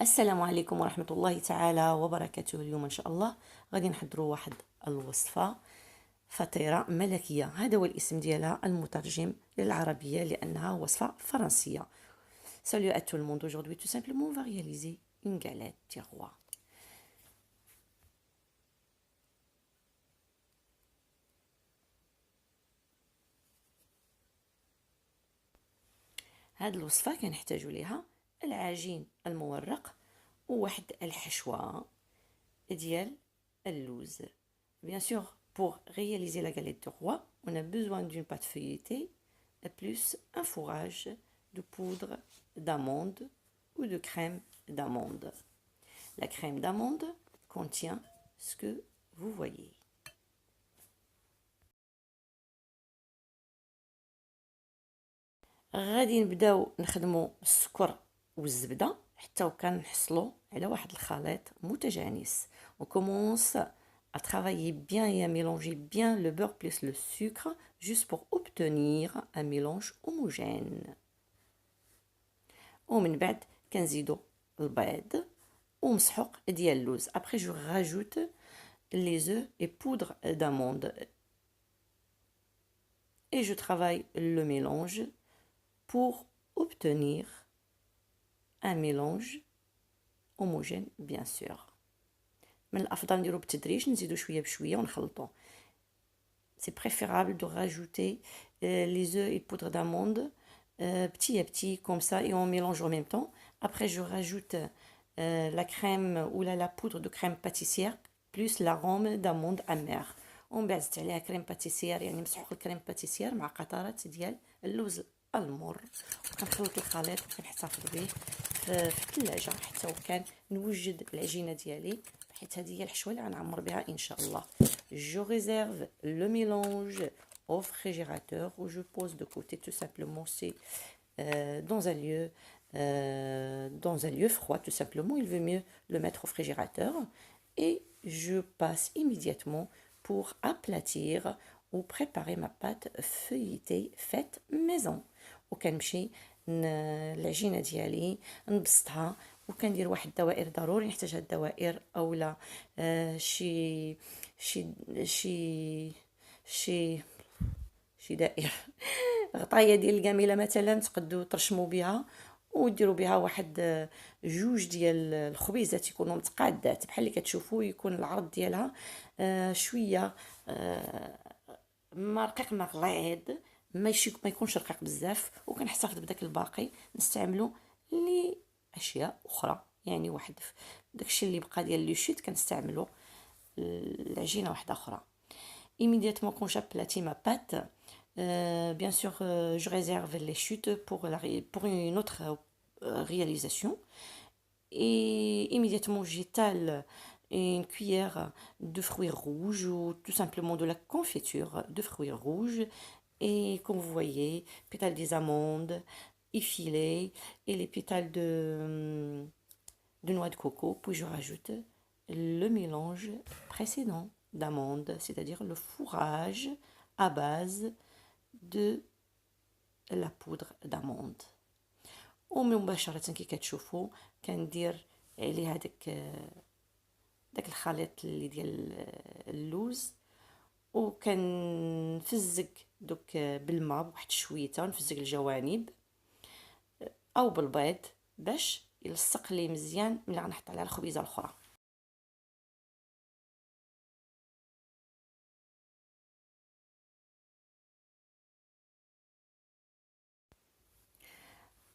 السلام عليكم ورحمة الله تعالى وبركاته. اليوم إن شاء الله غادي نحضروا واحد الوصفة فطيرة ملكية. هذا هو الاسم ديالها المترجم للعربية لأنها وصفة فرنسية. Salut à tout le monde. Aujourd'hui, tout simplement, on va réaliser une galette du roi. هاد الوصفة كنحتاجو ليها العجين المورق وواحد الحشوة ديال اللوز. Bien sûr, pour réaliser la galette du roi, on a besoin d'une pâte feuilletée plus un fourrage de poudre d'amande ou de crème d'amande. La crème d'amande contient ce que vous voyez. غادي نبداو نخدمو السكر والزبده حتى وكنحصلوا على واحد الخليط متجانس. On commence à travailler bien et à mélanger bien le beurre plus le sucre juste pour obtenir un mélange homogène. ومن بعد كنزيدو البيض ومسحوق ديال اللوز. Après je rajoute les œufs et poudre d'amande et je travaille le mélange pour obtenir un mélange homogène bien sûr. من الافضل نديرو بالتدريج نزيدو شويه بشويه ونخلطو. C'est préférable de rajouter les œufs et poudre d'amande petit à petit comme ça et on mélange en même temps. Après je rajoute la crème ou la poudre de crème pâtissière plus l'arôme d'amande amère. ومن بعد زدت عليها كريم باتيسير يعني مسحوق الكريم باتيسير مع قطرات ديال اللوز المر. وكنخلط الخليط وكنحتفظ به في الثلاجه حتى وكان نوجد العجينه ديالي حيت هذه هي الحشوه اللي غنعمر بها ان شاء الله. Je réserve le mélange au réfrigérateur où je pose de côté tout simplement. C'est dans un lieu froid tout simplement. Il vaut mieux le mettre au réfrigérateur et je passe immédiatement pour aplatir ou préparer ma pâte feuilletée faite maison. وكنمشي العجينه ديالي نبسطها وكندير واحد الدوائر. ضروري نحتاج هاد الدوائر اولا شي شي شي شي شي دائره غطايه ديال القميله مثلا تقدروا ترشموا بها وديروا بها واحد جوج ديال الخبيزات يكونوا متقادات بحال اللي كتشوفوا يكون العرض ديالها شويه ما رقيق ما غليظ ما يكونش رقيق بزاف وكنحتفظ بداك الباقي نستعملو لاشياء اخرى. يعني واحد داكشي اللي بقى ديال لي شيت كنستعملو العجينه واحده اخرى. Immédiatement quand j'aplatis ma pâte, bien sûr je réserve les chutes pour une autre réalisation et immédiatement j'étale une cuillère de fruits rouges ou tout simplement de la confiture de fruits rouges. Et comme vous voyez, pétales des amandes effilés et les pétales de noix de coco. Puis je rajoute le mélange précédent d'amandes, c'est-à-dire le fourrage à base de la poudre d'amande. ومباشرة كي كتشوفوا كندير عليه داك الخليط اللي ديال اللوز وكنفزق دوك بالماء بواحد شويته نفزق الجوانب او بالبيض باش يلصق لي مزيان ملي غنحط عليها الخبيزه الاخرى.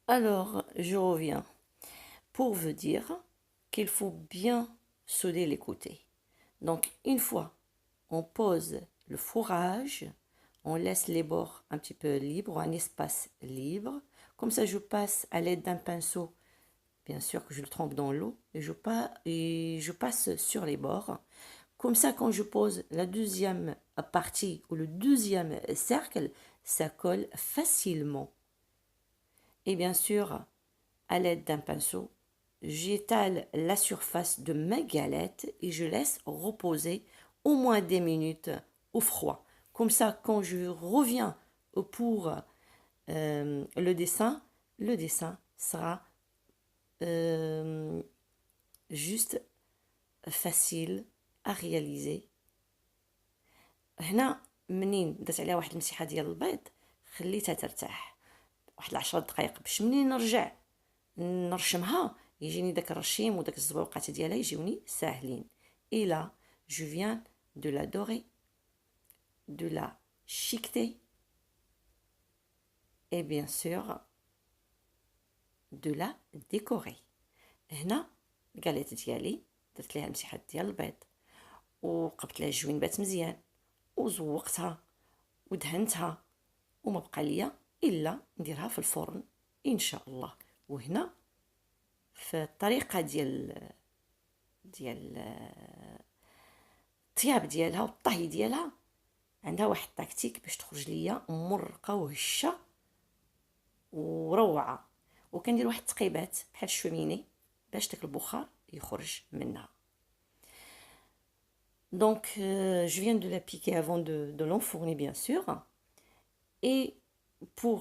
Alors je reviens pour vous dire qu'il faut bien souder les côtés. Donc une fois on pose le fourrage, on laisse les bords un petit peu libres, un espace libre. Comme ça, je passe à l'aide d'un pinceau, bien sûr que je le trempe dans l'eau, et je passe sur les bords. Comme ça, quand je pose la deuxième partie ou le deuxième cercle, ça colle facilement. Et bien sûr, à l'aide d'un pinceau, j'étale la surface de ma galette et je laisse reposer au moins 10 minutes au froid. Comme ça, quand je reviens pour le dessin sera juste facile à réaliser. هنا منين درت عليها واحد المسيحه ديال البيض خليتها ترتاح واحد 10 دقائق باش منين نرجع نرشمها يجيني داك الرشيم وداك الزبوقات ديالها يجيوني ساهلين. Et là je viens de la dorer, de la chiqueter et bien sûr de la décorer. هنا الكاليت ديالي درت ليها المسيحات ديال البيض وقبت لها الجوينبات مزيان وزوقتها ودهنتها وما بقى ليا الا نديرها في الفرن ان شاء الله. وهنا في الطريقه ديال الطياب ديالها والطهي ديالها عندها واحد التكتيك باش تخرج ليا مرقه وهشه وروعه. وكندير واحد التقيبات بحال الشوميني باش داك البخار يخرج منها. Donc je viens de la piquer avant de l'enfourner bien sûr. Et pour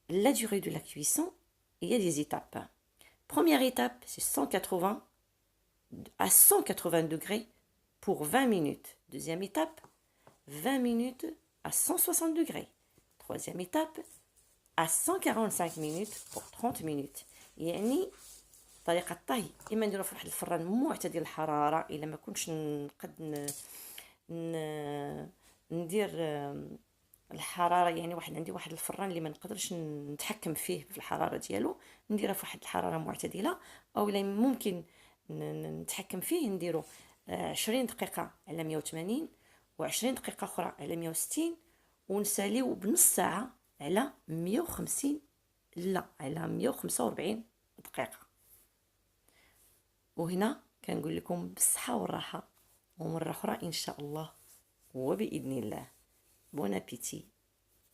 la durée de la cuisson, il y a des étapes. Première étape, c'est 180 à 180 degrés pour 20 minutes. Deuxième étape, 20 minutes à 160 degrés. Troisième étape, à 145 minutes pour 30 minutes. يعني طريقه الطهي اما نديرو في واحد الفران معتدل الحراره الا ما كنتش نقد ندير الحراره، يعني عندي واحد الفران اللي ما نقدرش نتحكم فيه في الحراره ديالو، نديرها في واحد الحراره معتدله. او الا ممكن نتحكم فيه نديرو 20 دقيقه على 180 و20 دقيقه اخرى على 160 ونساليو بنص ساعه على 150 لا على 145 دقيقه. وهنا كنقول لكم بالصحة والراحة ومرة أخرى إن شاء الله وبإذن الله. بون أبيتي،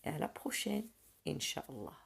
à la prochaine إن شاء الله.